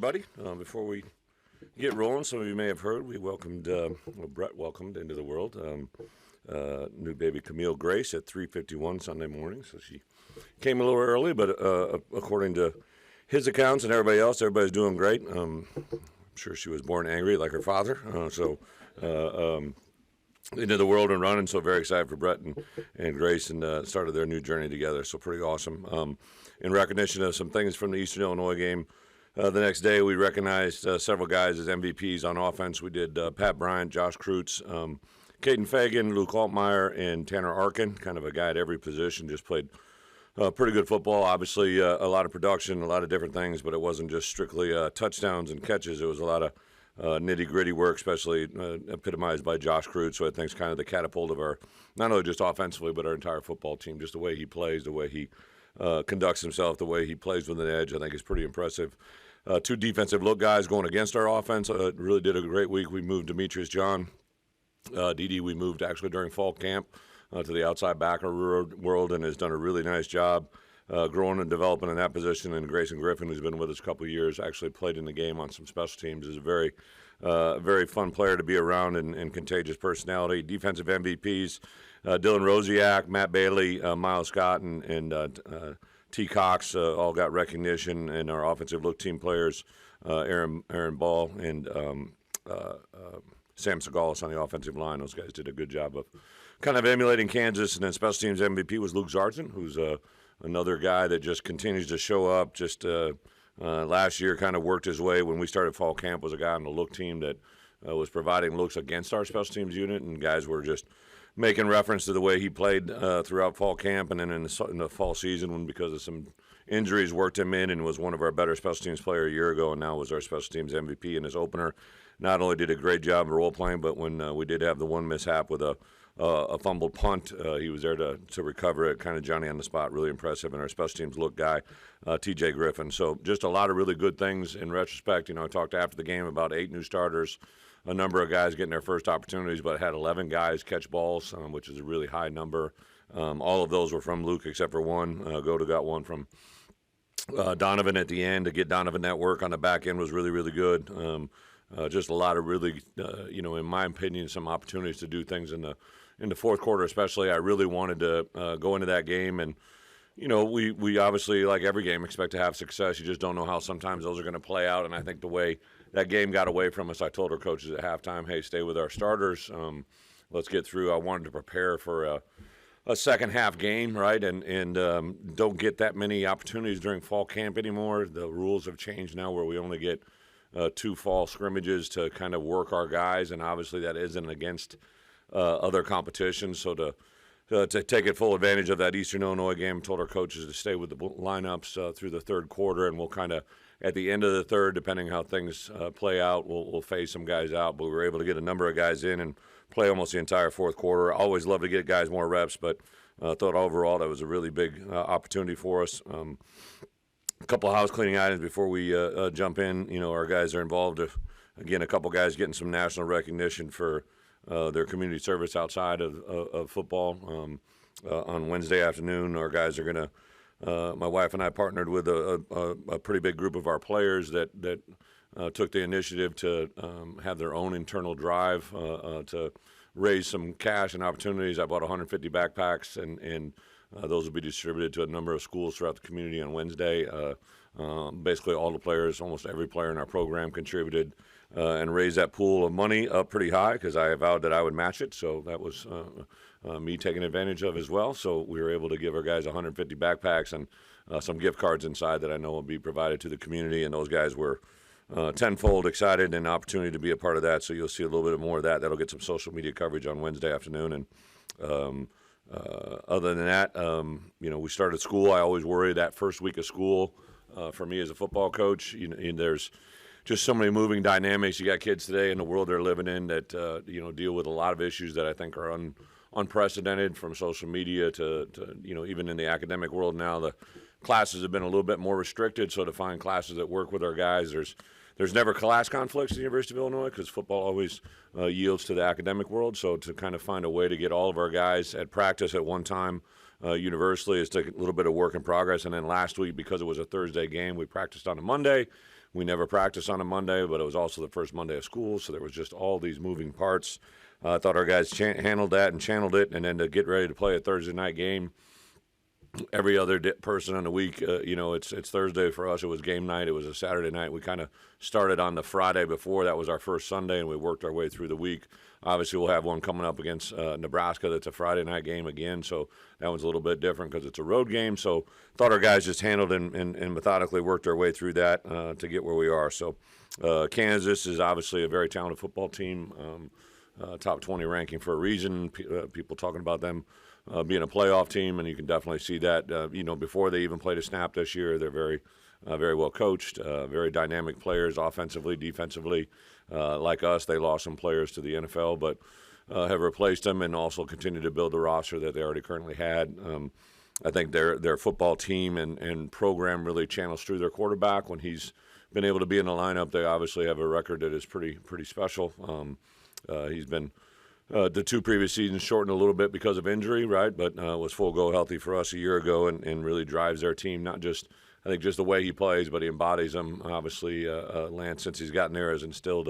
everybody. Before we get rolling, some of you may have heard we welcomed, Brett welcomed into the world new baby Camille Grace at 3:51 Sunday morning. So she came a little early, but according to his accounts and everybody else, everybody's doing great. I'm sure she was born angry like her father. Into the world and running, so very excited for Brett and Grace and started their new journey together. So pretty awesome. In recognition of some things from the Eastern Illinois game, the next day we recognized several guys as MVPs on offense. We did Pat Bryant, Josh Kreutz, Caden Fagan, Luke Altmaier, and Tanner Arkin, kind of a guy at every position, just played pretty good football. Obviously, a lot of production, a lot of different things, but it wasn't just strictly touchdowns and catches. It was a lot of nitty-gritty work, especially epitomized by Josh Kreutz, who I think is kind of the catapult of our, not only just offensively, but our entire football team. Just the way he plays, the way he conducts himself, the way he plays with an edge, I think is pretty impressive. Two defensive look guys going against our offense really did a great week. We moved Demetrius John. Didi we moved actually during fall camp to the outside backer world and has done a really nice job growing and developing in that position. And Grayson Griffin, who's been with us a couple of years, actually played in the game on some special teams, is a very fun player to be around and contagious personality. Defensive MVPs, Dylan Rosiak, Matt Bailey, Miles Scott, and T. Cox all got recognition, and our offensive look team players, Aaron Ball and Sam Segalis on the offensive line. Those guys did a good job of kind of emulating Kansas. And then special teams MVP was Luke Zartzen, who's another guy that just continues to show up. Just last year kind of worked his way when we started fall camp, was a guy on the look team that was providing looks against our special teams unit, and guys were just making reference to the way he played throughout fall camp, and then in the fall season when, because of some injuries, worked him in and was one of our better special teams player a year ago, and now was our special teams MVP in his opener. Not only did a great job of role playing, but when we did have the one mishap with a fumbled punt, he was there to recover it, kind of Johnny on the spot, really impressive. And our special teams look guy, TJ Griffin. So just a lot of really good things in retrospect. You know, I talked after the game about 8 new starters, a number of guys getting their first opportunities, but had 11 guys catch balls, which is a really high number. All of those were from Luke except for one. Goda got one from Donovan at the end. To get Donovan that work on the back end was really, really good. Just a lot of really, in my opinion, some opportunities to do things in the fourth quarter especially. I really wanted to go into that game, and we obviously, like every game, expect to have success. You just don't know how sometimes those are going to play out, and I think the way that game got away from us, I told our coaches at halftime, hey, stay with our starters. Let's get through. I wanted to prepare for a second half game, right, and don't get that many opportunities during fall camp anymore. The rules have changed now where we only get 2 fall scrimmages to kind of work our guys, and obviously that isn't against other competitions. So to take it full advantage of that Eastern Illinois game, told our coaches to stay with the lineups through the third quarter, and we'll kind of at the end of the third, depending how things play out, we'll phase some guys out. But we were able to get a number of guys in and play almost the entire fourth quarter. I always love to get guys more reps, but thought overall that was a really big opportunity for us. A couple of house cleaning items before we jump in. Our guys are involved. Again, a couple guys getting some national recognition for their community service outside of football. On Wednesday afternoon, our guys are going to, my wife and I partnered with a pretty big group of our players that took the initiative to have their own internal drive to raise some cash and opportunities. I bought 150 backpacks, and those will be distributed to a number of schools throughout the community on Wednesday. Basically, all the players, almost every player in our program contributed and raised that pool of money up pretty high because I vowed that I would match it. So that was me taking advantage of as well. So we were able to give our guys 150 backpacks and some gift cards inside that I know will be provided to the community. And those guys were tenfold excited and opportunity to be a part of that. So you'll see a little bit more of that. That'll get some social media coverage on Wednesday afternoon. And other than that, we started school. I always worry that first week of school for me as a football coach. There's just so many moving dynamics. You got kids today in the world they're living in that deal with a lot of issues that I think are unprecedented, from social media to even in the academic world now. The classes have been a little bit more restricted, so to find classes that work with our guys, there's never class conflicts at the University of Illinois because football always yields to the academic world. So to kind of find a way to get all of our guys at practice at one time universally is a little bit of work in progress. And then last week, because it was a Thursday game, we practiced on a Monday. we never practiced on a Monday, but it was also the first Monday of school, so there was just all these moving parts. I thought our guys handled that and channeled it, and then to get ready to play a Thursday night game, every other person in the week, it's Thursday for us. It was game night. It was a Saturday night. We kind of started on the Friday before. That was our first Sunday, and we worked our way through the week. Obviously, we'll have one coming up against Nebraska that's a Friday night game again, so that one's a little bit different because it's a road game. So thought our guys just handled and methodically worked our way through that to get where we are. So Kansas is obviously a very talented football team, top 20 ranking for a reason. People talking about them being a playoff team, and you can definitely see that. Before they even played a snap this year, they're very well coached, very dynamic players, offensively, defensively. Like us, they lost some players to the NFL, but have replaced them and also continue to build the roster that they already currently had. I think their football team and program really channels through their quarterback. When he's been able to be in the lineup, they obviously have a record that is pretty special. He's been the two previous seasons shortened a little bit because of injury, right? But was full go healthy for us a year ago and really drives their team, not just – I think just the way he plays, but he embodies them. Obviously, Lance, since he's gotten there, has instilled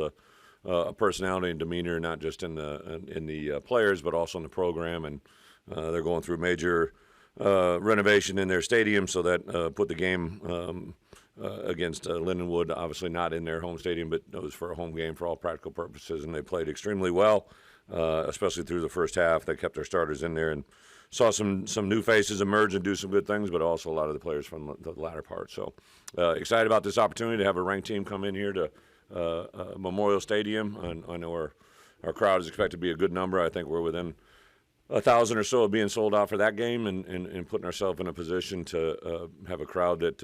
a personality and demeanor, not just in the players, but also in the program. And they're going through major renovation in their stadium, so that put the game against Lindenwood, obviously not in their home stadium, but it was for a home game for all practical purposes, and they played extremely well, especially through the first half. They kept their starters in there and saw some new faces emerge and do some good things, but also a lot of the players from the latter part. So excited about this opportunity to have a ranked team come in here to Memorial Stadium. I know our crowd is expected to be a good number. I think we're within 1,000 or so of being sold out for that game and putting ourselves in a position to have a crowd that,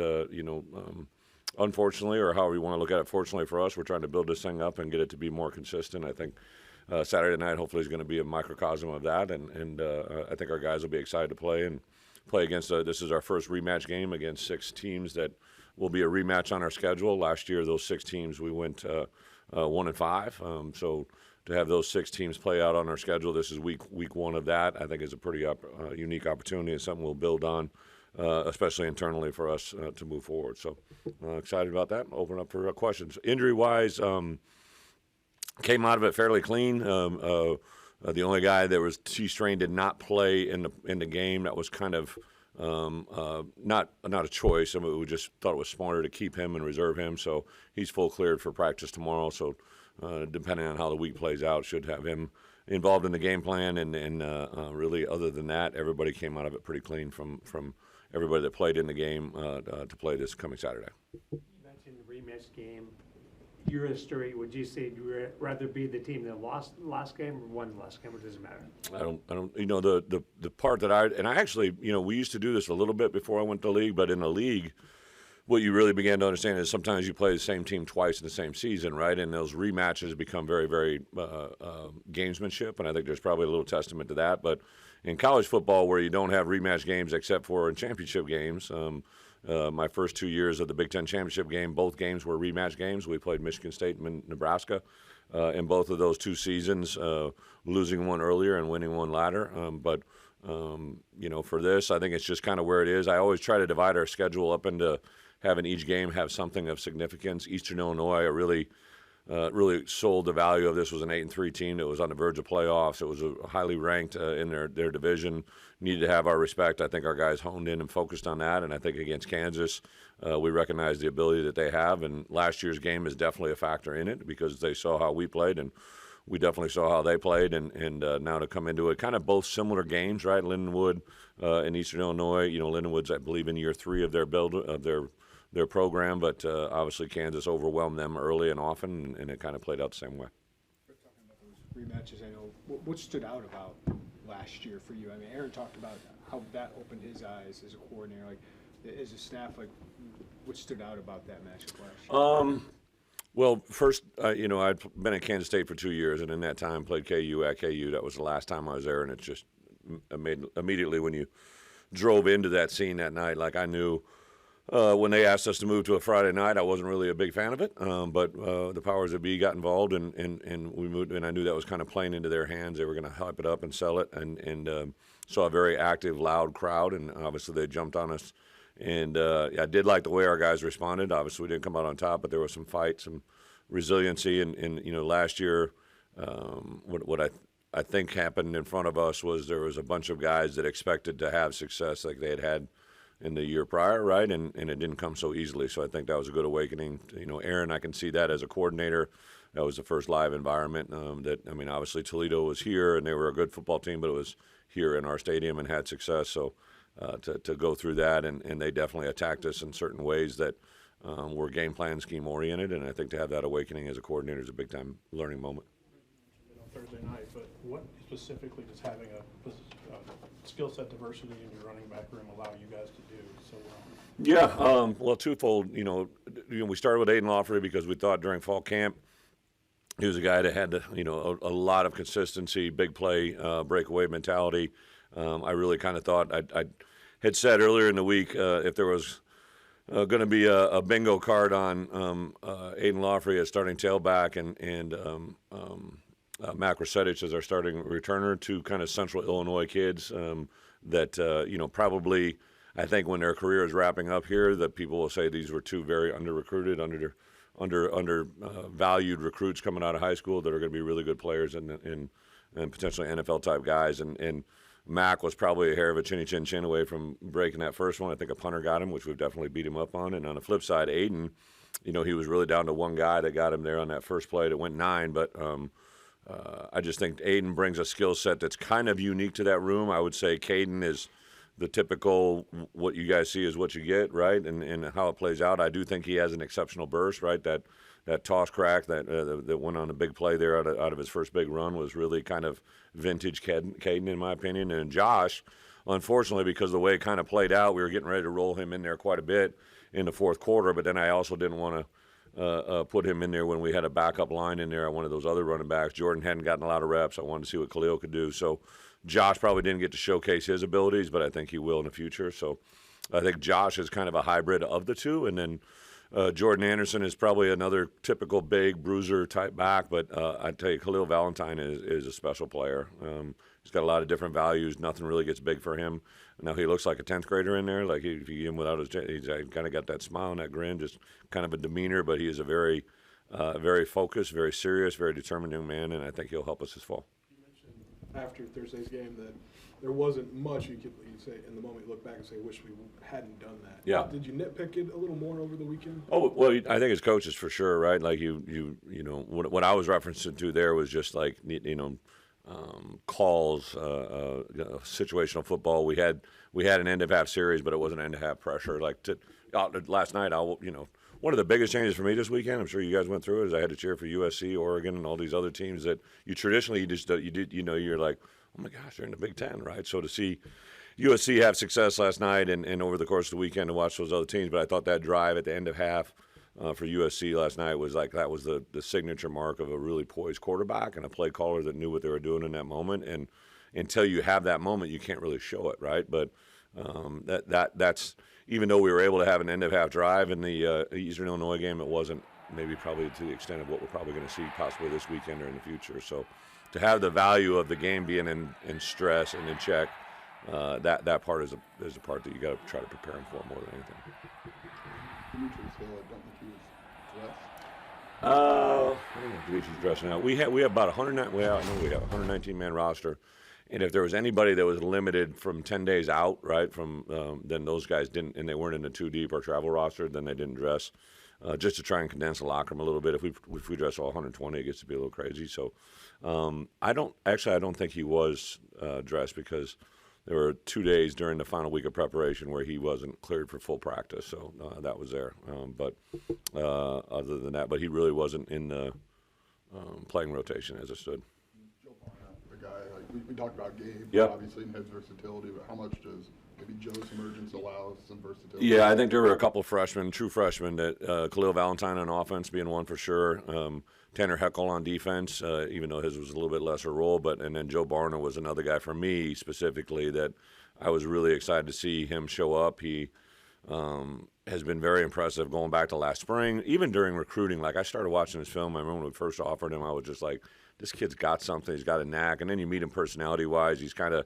unfortunately, or however you want to look at it, fortunately for us, we're trying to build this thing up and get it to be more consistent. I think Saturday night hopefully is going to be a microcosm of that, and I think our guys will be excited to play against. This is our first rematch game against 6 teams that will be a rematch on our schedule. Last year, those 6 teams we went 1-5. So to have those 6 teams play out on our schedule, this is week 1 of that. I think is a pretty unique opportunity and something we'll build on, especially internally for us to move forward. So excited about that. Open up for questions. Injury-wise. Came out of it fairly clean. The only guy that was T-strain did not play in the game. That was kind of not a choice. I mean, we just thought it was smarter to keep him and reserve him. So he's full cleared for practice tomorrow. So depending on how the week plays out, should have him involved in the game plan. And really, other than that, everybody came out of it pretty clean from everybody that played in the game to play this coming Saturday. You mentioned the rematch game. Your history, would you say you'd rather be the team that lost the last game or won the last game, or does it matter? I don't. The part that I actually, we used to do this a little bit before I went to the league, but in the league, what you really began to understand is sometimes you play the same team twice in the same season, right? And those rematches become very, very gamesmanship, and I think there's probably a little testament to that. But in college football, where you don't have rematch games except for in championship games, my first 2 years of the Big Ten championship game, both games were rematch games. We played Michigan State and Nebraska in both of those 2 seasons, losing one earlier and winning one later. For this, I think it's just kind of where it is. I always try to divide our schedule up into having each game have something of significance. Eastern Illinois really sold the value of this. Was an 8-3 team that was on the verge of playoffs. It was highly ranked in their division. Needed to have our respect. I think our guys honed in and focused on that. And I think against Kansas, we recognize the ability that they have. And last year's game is definitely a factor in it because they saw how we played and we definitely saw how they played. And now to come into it, kind of both similar games, right? Lindenwood and Eastern Illinois. Lindenwood's, I believe, in year 3 of their program, but obviously Kansas overwhelmed them early and often, and it kind of played out the same way. We're talking about those rematches. I know what stood out about last year for you. I mean, Aaron talked about how that opened his eyes as a coordinator. Like, as a staff, like, what stood out about that matchup last year? Well, first, I'd been at Kansas State for 2 years, and in that time played KU at KU. That was the last time I was there, and it just made immediately when you drove into that scene that night, like I knew. When they asked us to move to a Friday night, I wasn't really a big fan of it, but the powers that be got involved, and we moved, and I knew that was kind of playing into their hands. They were going to hype it up and sell it, and saw a very active, loud crowd, and obviously they jumped on us And I did like the way our guys responded. Obviously, we didn't come out on top, but there was some fight, some resiliency. And last year, what I think happened in front of us was there was a bunch of guys that expected to have success like they had in the year prior, right? And it didn't come so easily. So I think that was a good awakening. Aaron, I can see that as a coordinator. That was the first live environment. Obviously Toledo was here and they were a good football team, but it was here in our stadium and had success. So to go through that, and they definitely attacked us in certain ways that were game plan, scheme oriented. And I think to have that awakening as a coordinator is a big time learning moment. Thursday night, but what specifically does having a skill set diversity in your running back room allow you guys to do so well? Well, twofold. We started with Aiden Lawfrey because we thought during fall camp he was a guy that had a lot of consistency, big play, breakaway mentality. I really kind of thought I had said earlier in the week if there was going to be a bingo card on Aiden Lawfrey as starting tailback and Mac Rosetich as our starting returner, two kind of Central Illinois kids that probably I think when their career is wrapping up here that people will say these were two very under-recruited, valued recruits coming out of high school that are going to be really good players and potentially NFL type guys. And Mac was probably a hair of a chinny chin chin away from breaking that first one. I think a punter got him, which we've definitely beat him up on. And on the flip side, Aiden, he was really down to one guy that got him there on that first play that went 9, but I just think Aiden brings a skill set that's kind of unique to that room. I would say Caden is the typical what you guys see is what you get, right? And how it plays out. I do think he has an exceptional burst, right? That toss crack that went on a big play there out of his first big run was really kind of vintage Caden in my opinion. And Josh, unfortunately, because of the way it kind of played out, we were getting ready to roll him in there quite a bit in the fourth quarter, but then I also didn't want to put him in there when we had a backup line in there. I wanted those other running backs. Jordan hadn't gotten a lot of reps. I wanted to see what Khalil could do. So Josh probably didn't get to showcase his abilities, but I think he will in the future. So I think Josh is kind of a hybrid of the two. And then Jordan Anderson is probably another typical big bruiser type back. But I tell you, Khalil Valentine is a special player. He's got a lot of different values. Nothing really gets big for him. Now he looks like a 10th grader in there. Like if you get him without he's kind of got that smile and that grin, just kind of a demeanor. But he is a very, very focused, very serious, very determined young man, and I think he'll help us this fall. You mentioned after Thursday's game that there wasn't much you could say in the moment. You look back and say, "Wish we hadn't done that." Yeah. Did you nitpick it a little more over the weekend? Oh well, I think as coaches for sure, right? Like you know what I was referencing to there was just like calls, situational football. We had an end of half series, but it wasn't end of half pressure. Last night, one of the biggest changes for me this weekend, I'm sure you guys went through it, is I had to cheer for USC, Oregon, and all these other teams that you traditionally you're like, oh my gosh, they're in the Big Ten, right? So to see USC have success last night and over the course of the weekend to watch those other teams, but I thought that drive at the end of half for USC last night was like that was the signature mark of a really poised quarterback and a play caller that knew what they were doing in that moment. And until you have that moment, you can't really show it, right? But that's even though we were able to have an end of half drive in the Eastern Illinois game, it wasn't maybe probably to the extent of what we're probably going to see possibly this weekend or in the future. So to have the value of the game being in stress and in check, that part is a part that you got to try to prepare him for more than anything. Dimitri's Hill, I don't think he was dressed. I don't know if Dimitri's dressing out. We have about 109. Well, I know we have a 119-man roster, and if there was anybody that was limited from 10 days out, right, from then those guys didn't, and they weren't in the 2 deep or travel roster, then they didn't dress. Just to try and condense the locker room a little bit. If we dress all 120, it gets to be a little crazy. So I don't think he was dressed because there were 2 days during the final week of preparation where he wasn't cleared for full practice. So that was there. But other than that, but he really wasn't in the playing rotation as it stood. Joe Barnett, the guy, like we talked about Gabe, Yep. obviously, and his versatility, but how much does maybe Joe's emergence allow some versatility? Yeah, I think there were a couple freshmen, true freshmen, that Khalil Valentine on offense being one for sure. Tanner Heckel on defense, even though his was a little bit lesser role. And then Joe Barner was another guy for me specifically that I was really excited to see him show up. He has been very impressive going back to last spring, even during recruiting. Like, I started watching his film. I remember when we first offered him, I was just like, this kid's got something. He's got a knack. And then you meet him personality-wise. He's kind of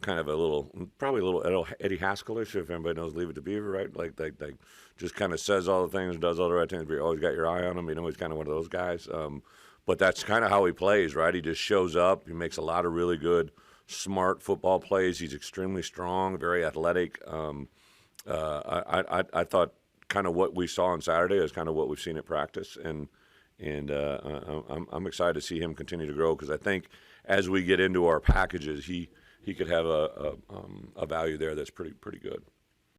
probably a little Eddie Haskell-ish, if anybody knows Leave It to Beaver, right? Like just kind of says all the things, does all the right things, but you always got your eye on him. You know, he's kind of one of those guys. But that's kind of how he plays, right? He just shows up. He makes a lot of really good, smart football plays. He's extremely strong, very athletic. I thought kind of what we saw on Saturday is kind of what we've seen at practice, and I'm excited to see him continue to grow, because I think as we get into our packages, he could have a value there that's pretty good.